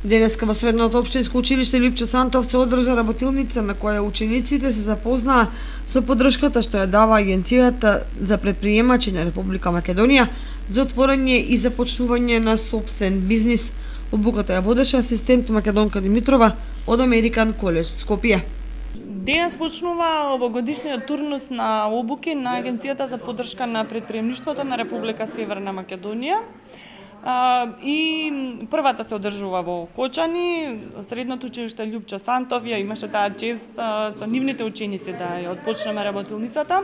Денеска во Средното општинско училиште Липчо Сантов се одржа работилница на која учениците се запознаа со поддршката што ја дава Агенцијата за предприемачи на Република Македонија за отворање и започнување на сопствен бизнис. Обуката ја водеше асистент Македонка Димитрова од Американ Коледж Скопје. Денес почнува овогодишниот турнус на обуки на Агенцијата за поддршка на предприемништвото на Република Северна Македонија. И првата се одржува во Кочани, Средното училиште Лјупчо Сантов ја имаше таа чест со нивните ученици да ја отпочнеме работилницата.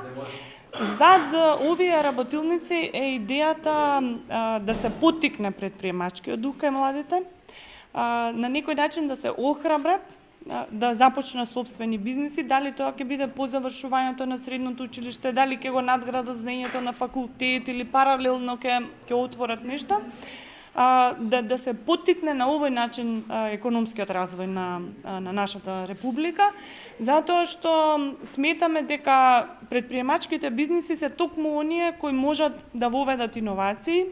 Зад овие работилници е идејата да се поттикне предприемачкиот дух кај младите, на некој начин да се охрабрат да започнат сопствени бизниси, дали тоа ќе биде по завршувањето на средното училиште, дали ќе го надградат знаењето на факултет или паралелно ќе отворат нешто, да се поттикне на овој начин економскиот развој на нашата република, затоа што сметаме дека предприемачките бизниси се токму оние кои можат да воведат иновации,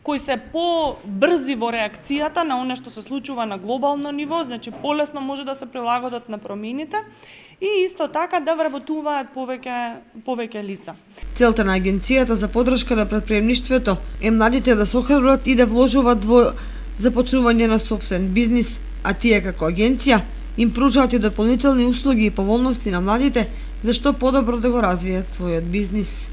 кои се по-брзи во реакцијата на оно што се случува на глобално ниво, значи полесно може да се прилагодат на промените и исто така да вработуваат повеќе лица. Целта на Агенцијата за поддршка на предприемништвото е младите да се охрабрат и да вложуваат во започнување на сопствен бизнис, а тие како агенција им пружаат и дополнителни услуги и поволности на младите за што подобро да го развијат својот бизнис.